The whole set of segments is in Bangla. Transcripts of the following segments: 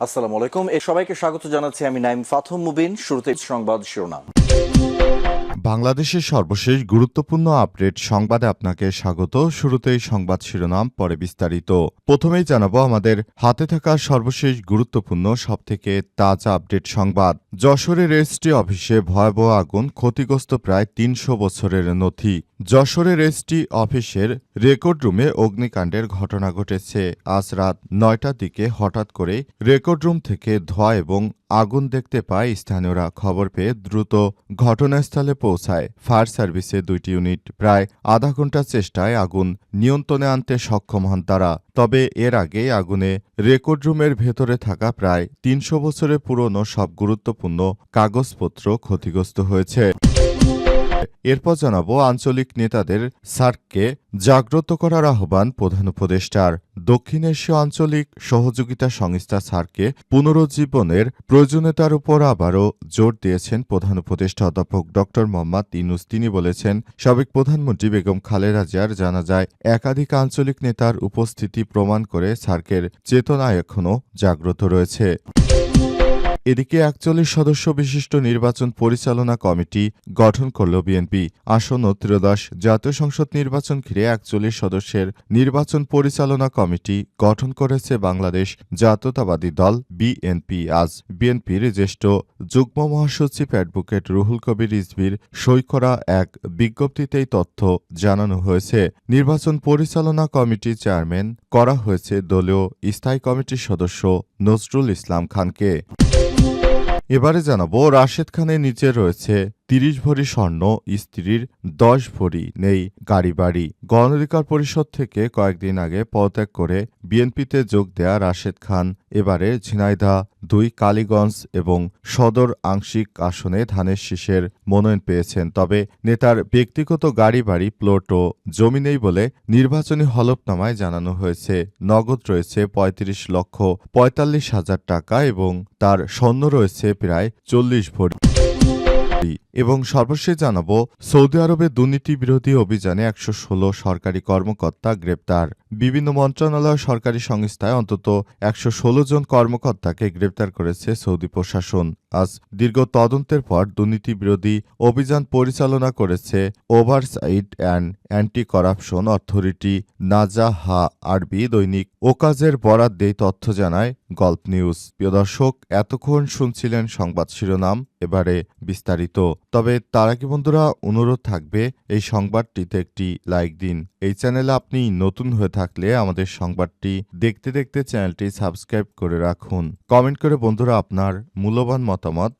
আসসালামু আলাইকুম। সবাইকে স্বাগত জানাচ্ছি আমি নাইম ফাথম মুবিন। শুরুতে সংবাদ শিরোনাম। বাংলাদেশের সর্বশেষ গুরুত্বপূর্ণ আপডেট সংবাদে আপনাকে স্বাগত। শুরুতেই সংবাদ শিরোনাম, পরে বিস্তারিত। প্রথমেই জানাবো আমাদের হাতে থাকা সর্বশেষ গুরুত্বপূর্ণ সবথেকে তাজা আপডেট সংবাদ। যশোরের রেজিস্ট্রি অফিসে ভয়াবহ আগুন, ক্ষতিগ্রস্ত প্রায় ৩০০ বছরের নথি। যশোরের রেজিস্ট্রি অফিসের রেকর্ড রুমে অগ্নিকাণ্ডের ঘটনা ঘটেছে। আজ রাত ৯টার দিকে হঠাৎ করে রেকর্ড রুম থেকে ধোঁয়া এবং আগুন দেখতে পায় স্থানীয়রা। খবর পেয়ে দ্রুত ঘটনাস্থলে পৌঁছায় ফায়ার সার্ভিসের ২টি ইউনিট। প্রায় আধা ঘন্টার চেষ্টায় আগুন নিয়ন্ত্রণে আনতে সক্ষম হন তারা। তবে এর আগে আগুনে রেকর্ড রুমের ভেতরে থাকা প্রায় ৩০০ বছরের পুরনো সব গুরুত্বপূর্ণ কাগজপত্র ক্ষতিগ্রস্ত হয়েছে। এরপর জানাবো আঞ্চলিক নেতাদের সার্ককে জাগ্রত করার আহ্বান প্রধান উপদেষ্টার। দক্ষিণ এশীয় আঞ্চলিক সহযোগিতা সংস্থা সার্ককে পুনরুজ্জীবনের প্রয়োজনীয়তার উপর আবারও জোর দিয়েছেন প্রধান উপদেষ্টা অধ্যাপক ড মোহাম্মদ ইউনূস। তিনি বলেছেন, সাবেক প্রধানমন্ত্রী বেগম খালেদা জিয়ার জানাজায় একাধিক আঞ্চলিক নেতার উপস্থিতি প্রমাণ করে সার্কের চেতনা এখনও জাগ্রত রয়েছে। এদিকে ৪১ সদস্য বিশিষ্ট নির্বাচন পরিচালনা কমিটি গঠন করল বিএনপি। আসন্ন ত্রয়োদশ জাতীয় সংসদ নির্বাচন ঘিরে ৪১ সদস্যের নির্বাচন পরিচালনা কমিটি গঠন করেছে বাংলাদেশ জাতীয়তাবাদী দল বিএনপি। আজ বিএনপির জ্যেষ্ঠ যুগ্ম মহাসচিব অ্যাডভোকেট রুহুল কবির রিজভীর সই করা এক বিজ্ঞপ্তিতেই তথ্য জানানো হয়েছে। নির্বাচন পরিচালনা কমিটির চেয়ারম্যান করা হয়েছে দলীয় স্থায়ী কমিটির সদস্য নজরুল ইসলাম খানকে। এবারে জানাবো রাশেদ খানের নিচে রয়েছে ৩০ ভরি স্বর্ণ, স্ত্রীর ১০ ভরি নেই গাড়ি বাড়ি। গণ অধিকার পরিষদ থেকে কয়েকদিন আগে পদত্যাগ করে বিএনপিতে যোগ দেয়া রাশেদ খান এবারে ঝিনাইদহ ২, কালীগঞ্জ এবং সদর আংশিক আসনে ধানের শীষের মনোনয়ন পেয়েছেন। তবে নেতার ব্যক্তিগত গাড়ি বাড়ি, প্লট ও জমি নেই বলে নির্বাচনী হলফনামায় জানানো হয়েছে। নগদ রয়েছে ৩৫,৪৫,০০০ টাকা এবং তার স্বর্ণ রয়েছে প্রায় ৪০ ভরি। এবং সর্বশেষ জানাবো সৌদি আরবে দুর্নীতি বিরোধী অভিযানে ১১৬ সরকারি কর্মকর্তা গ্রেপ্তার। বিভিন্ন মন্ত্রণালয়, সরকারি সংস্থায় অন্তত ১১৬ জন কর্মকর্তাকে গ্রেপ্তার করেছে সৌদি প্রশাসন। আজ দীর্ঘ তদন্তের পর দুর্নীতি বিরোধী অভিযান পরিচালনা করেছে oversight and anti corruption authority Nazaha. আরবি দৈনিক ওকাজের বরাত দিয়ে তথ্য জানায় গল্ফ নিউজ। প্রিয় দর্শক, এতক্ষণ শুনছিলেন সংবাদ শিরোনাম, এবারে বিস্তারিত। তবে তার আগে বন্ধুরা অনুরোধ থাকবে এই সংবাদটিতে একটি লাইক দিন। এই চ্যানেলে আপনি নতুন হয়ে থাকলে আমাদের সংবাদটি দেখতে দেখতে চ্যানেলটি সাবস্ক্রাইব করে রাখুন। কমেন্ট করে বন্ধুরা আপনার মূল্যবান মতামত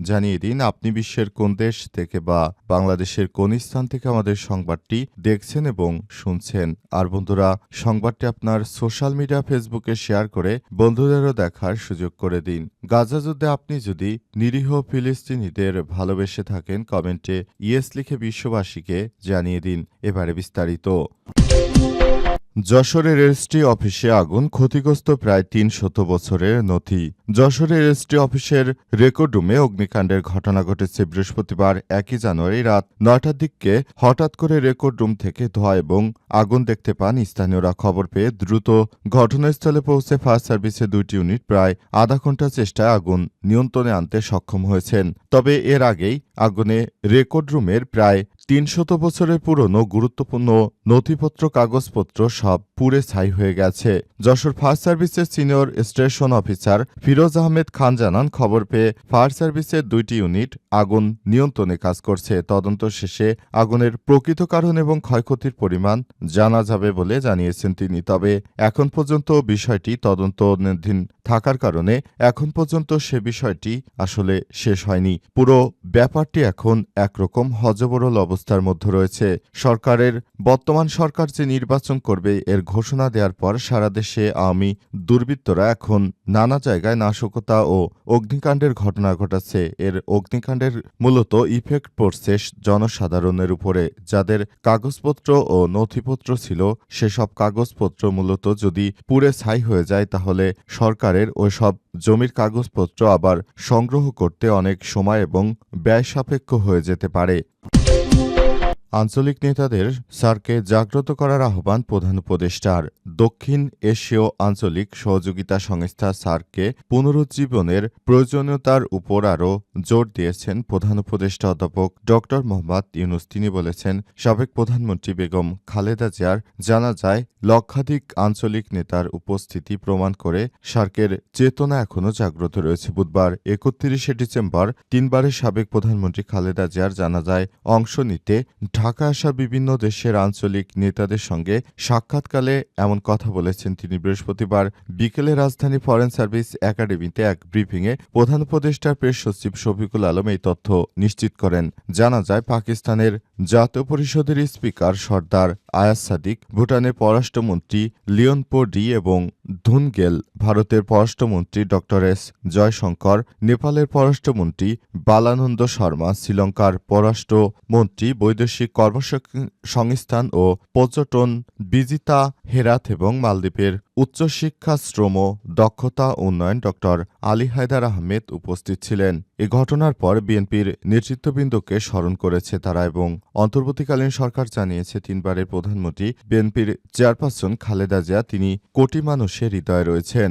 জানিয়ে দিন আপনি বিশ্বের কোন দেশ থেকে বা বাংলাদেশের কোন স্থান থেকে আমাদের সংবাদটি দেখছেন এবং শুনছেন। আর বন্ধুরা সংবাদটি আপনার সোশ্যাল মিডিয়া ফেসবুকে শেয়ার করে বন্ধুদেরও দেখার সুযোগ করে দিন। গাজা যুদ্ধে আপনি যদি নিরীহ ফিলিস্তিনিদের ভালোবেসে থাকেন, কমেন্টে ইয়েস লিখে বিশ্ববাসীকে জানিয়ে দিন। এবারে বিস্তারিত। যশোরের রেজিস্ট্রি অফিসে আগুন, ক্ষতিগ্রস্ত প্রায় ৩০০ বছরের নথি। যশোরের রেজিস্ট্রি অফিসের রেকর্ড রুমে অগ্নিকাণ্ডের ঘটনা ঘটেছে বৃহস্পতিবার ১ জানুয়ারি রাত ৯টার দিকে। হঠাৎ করে রেকর্ড রুম থেকে ধোঁয়া এবং আগুন দেখতে পান স্থানীয়রা। খবর পেয়ে দ্রুত ঘটনাস্থলে পৌঁছে ফায়ার সার্ভিসের ২টি ইউনিট প্রায় আধা ঘন্টার চেষ্টায় আগুন নিয়ন্ত্রণে আনতে সক্ষম হয়েছেন। তবে এর আগেই আগুনে রেকর্ড রুমের প্রায় ৩০০ বছরের পুরনো গুরুত্বপূর্ণ নথিপত্র, কাগজপত্র সব পুড়ে ছাই হয়ে গেছে। যশোর ফায়ার সার্ভিসের senior station officer Firoz Ahmed Khan জানান, খবর পেয়ে ফায়ার সার্ভিসের ২টি ইউনিট আগুন নিয়ন্ত্রণে কাজ করছে। তদন্ত শেষে আগুনের প্রকৃত কারণ এবং ক্ষয়ক্ষতির পরিমাণ জানা যাবে বলে জানিয়েছেন তিনি। তবে এখন পর্যন্ত বিষয়টি তদন্তাধীন থাকার কারণে এখন পর্যন্ত সে বিষয়টি আসলে শেষ হয়নি। পুরো ব্যাপারটি এখন একরকম হযবরল অবস্থার মধ্যে রয়েছে। বর্তমান সরকার যে নির্বাচন করবে এর ঘোষণা দেওয়ার পর সারা দেশে আওয়ামী দুর্বৃত্তরা এখন নানা জায়গায় নাশকতা ও অগ্নিকাণ্ডের ঘটনা ঘটাচ্ছে। এর অগ্নিকাণ্ডের মূলত ইফেক্ট পড়ছে জনসাধারণের উপরে। যাদের কাগজপত্র ও নথিপত্র ছিল সেসব কাগজপত্র মূলত যদি পুড়ে ছাই হয়ে যায় তাহলে সরকারের ওইসব জমির কাগজপত্র আবার সংগ্রহ করতে অনেক সময় এবং ব্যয় সাপেক্ষ হয়ে যেতে পারে। আঞ্চলিক নেতাদের সার্ককে জাগ্রত করার আহ্বান প্রধান উপদেষ্টার। দক্ষিণ এশীয় আঞ্চলিক সহযোগিতা সংস্থা সার্ককে পুনরুজ্জীবনের প্রয়োজনীয়তার উপর আরও জোর দিয়েছেন প্রধান উপদেষ্টা অধ্যাপক ড মোহাম্মদ ইউনূস। তিনি বলেছেন, সাবেক প্রধানমন্ত্রী বেগম খালেদা জিয়ার জানাজায় লক্ষাধিক আঞ্চলিক নেতার উপস্থিতি প্রমাণ করে সার্কের চেতনা এখনও জাগ্রত রয়েছে। বুধবার ৩১শে ডিসেম্বর তিনবারের সাবেক প্রধানমন্ত্রী খালেদা জিয়ার জানাজায় অংশ নিতে ঢাকা আসা বিভিন্ন দেশের আঞ্চলিক নেতাদের সঙ্গে সাক্ষাৎকালে এমন কথা বলেছেন তিনি। বৃহস্পতিবার বিকেলে রাজধানী ফরেন সার্ভিস একাডেমিতে এক ব্রিফিংয়ে প্রধান উপদেষ্টার প্রেস সচিব শফিকুল আলম এই তথ্য নিশ্চিত করেন। জানা যায়, পাকিস্তানের জাতীয় পরিষদের স্পিকার সর্দার আয়াজ সাদিক, ভুটানের পররাষ্ট্রমন্ত্রী লিওনপো ডি এবং ধুনগেল, ভারতের পররাষ্ট্রমন্ত্রী ড এস জয়শঙ্কর, নেপালের পররাষ্ট্রমন্ত্রী বালানন্দ শর্মা, শ্রীলঙ্কার পররাষ্ট্রমন্ত্রী বৈদেশিক কর্মসংস্থান ও পর্যটন বিজিতা হেরাথ এবং মালদ্বীপের উচ্চশিক্ষা, শ্রম, দক্ষতা উন্নয়ন ড আলী হায়দার আহমেদ উপস্থিত ছিলেন। এ ঘটনার পর বিএনপির নেতৃত্ববৃন্দকে স্মরণ করেছে তারা এবং অন্তর্বর্তীকালীন সরকার জানিয়েছে, তিনবারের প্রধানমন্ত্রী বিএনপির চেয়ারপারসন খালেদা জিয়া তিনি কোটি মানুষের হৃদয়ে রয়েছেন।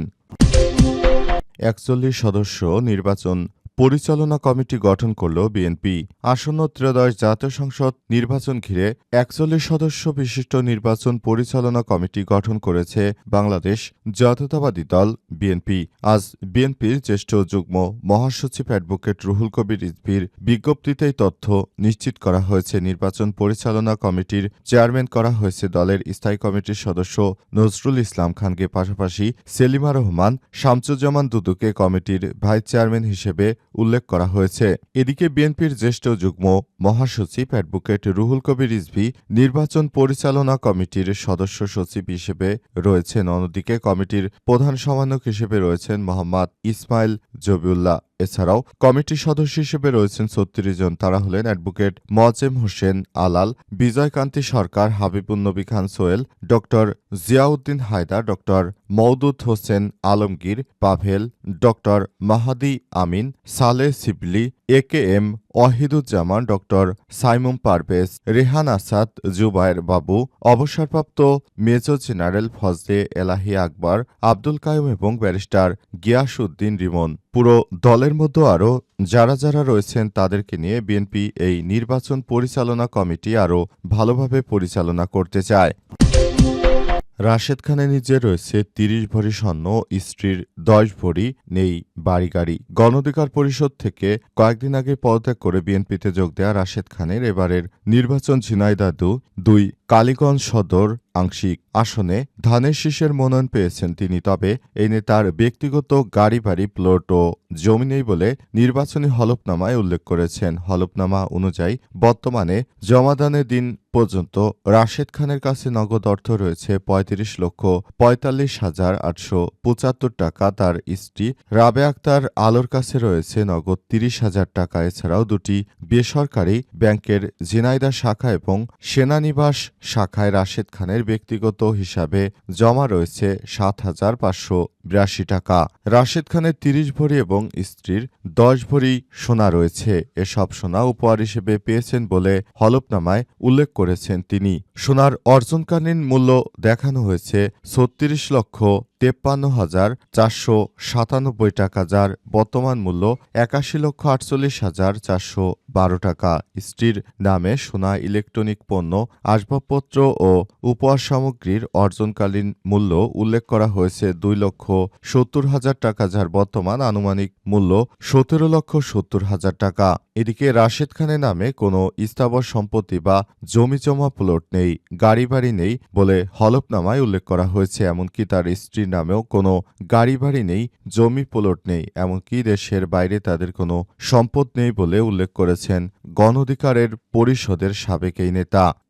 ৪১ সদস্য নির্বাচন পরিচালনা কমিটি গঠন করল বিএনপি। আসন্ন ত্রয়োদশ জাতীয় সংসদ নির্বাচন ঘিরে ৪১ সদস্য বিশিষ্ট নির্বাচন পরিচালনা কমিটি গঠন করেছে বাংলাদেশ জাতীয়তাবাদী দল বিএনপি। আজ বিএনপির জ্যেষ্ঠ যুগ্ম মহাসচিব অ্যাডভোকেট রুহুল কবির রিজভীর বিজ্ঞপ্তিতেই তথ্য নিশ্চিত করা হয়েছে। নির্বাচন পরিচালনা কমিটির চেয়ারম্যান করা হয়েছে দলের স্থায়ী কমিটির সদস্য নজরুল ইসলাম খানকে। পাশাপাশি সেলিমা রহমান, শামসুজ্জামান দুদুকে কমিটির ভাইস চেয়ারম্যান হিসেবে উল্লেখ করা হয়েছে। এদিকে বিএনপির জ্যেষ্ঠ যুগ্ম মহাসচিব অ্যাডভোকেট রুহুল কবির রিজভী নির্বাচন পরিচালনা কমিটির সদস্য সচিব হিসেবে রয়েছেন। অন্যদিকে কমিটির প্রধান সমন্বয়ক হিসেবে রয়েছেন মোহাম্মদ ইসমাইল জবিউল্লাহ। এছাড়াও কমিটির সদস্য হিসেবে রয়েছেন ৩৬ জন। তারা হলেন অ্যাডভোকেট মোয়াজ্জেম হোসেন আলাল, বিজয়কান্তি সরকার, হাবিবুন্নবী খান সোহেল, ড জিয়াউদ্দিন হায়দার, ড মওদুদ হোসেন আলমগীর পাভেল, ড মাহাদি আমিন, সালেহ শিবলি, একেএম ওয়াহিদুজ্জামান, ড সাইমুম পারভেজ, রেহান আসাদ, জুবায়ের বাবু, অবসরপ্রাপ্ত মেজর জেনারেল ফজলে এলাহি আকবর, আব্দুল কায়ুম এবং ব্যারিস্টার গিয়াসউদ্দিন রিমন। পুরো দলের মধ্যে আরও যারা যারা রয়েছেন তাদেরকে নিয়ে বিএনপি এই নির্বাচন পরিচালনা কমিটি আরও ভালোভাবে পরিচালনা করতে চায়। রাশেদ খানের নিজের রয়েছে ৩০ ভরি স্বর্ণ, স্ত্রীর ১০ ভরি নেই বাড়ি গাড়ি। গণ অধিকার পরিষদ থেকে কয়েকদিন আগে পদত্যাগ করে বিএনপিতে যোগ দেয়া রাশেদ খানের এবারের নির্বাচন ঝিনাইদহ ২ কালীগঞ্জ সদর আংশিক আসনে ধানের শীষের মনোনয়ন পেয়েছেন তিনি। তবে এই নেতার ব্যক্তিগত গাড়ি বাড়ি, প্লট ও জমি নেই বলে নির্বাচনী হলফনামায় উল্লেখ করেছেন। হলফনামা অনুযায়ী বর্তমানে জমাদানের দিন পর্যন্ত রাশেদ খানের কাছে নগদ অর্থ রয়েছে ৩৫,৪৫,৮৭৫ টাকা। তার স্ত্রী রাবে আক্তার আলোর কাছে রয়েছে নগদ ৩০,০০০ টাকা। এছাড়াও দুটি বেসরকারি ব্যাংকের ঝিনাইদহ শাখা এবং সেনানিবাস শাখায় রাশেদ খানের ব্যক্তিগত হিসাবে জমা রয়েছে ৭,৫৮২ টাকা। রাশেদ খানের ৩০ ভরি এবং স্ত্রীর ১০ ভরি সোনা রয়েছে। এসব সোনা উপহার হিসেবে পেয়েছেন বলে হলফনামায় উল্লেখ করেছেন তিনি। সোনার অর্জনকালীন মূল্য দেখানো হয়েছে ৩৬,৫৩,৪৯৭ টাকা, যার বর্তমান মূল্য ৮১,৪৮,৪১২ টাকা। স্ত্রীর নামে সোনা, ইলেকট্রনিক পণ্য, আসবাবপত্র ও উপহার সামগ্রীর অর্জনকালীন মূল্য উল্লেখ করা হয়েছে ২,৭০,০০০ টাকা, যার বর্তমান আনুমানিক মূল্য ১৭,৭০,০০০ টাকা। এদিকে রাশেদ খানের নামে কোনো স্থাবর সম্পত্তি বা জমিজমা প্লট নেই, গাড়ি বাড়ি নেই বলে হলফনামায় উল্লেখ করা হয়েছে। এমনকি তার স্ত্রীর নামেও কোনো গাড়ি বাড়ি নেই, জমি প্লট নেই, এমনকি দেশের বাইরে তাদের কোনো সম্পদ নেই বলে উল্লেখ করেছেন গণ অধিকারের পরিষদের সাবেক এই নেতা।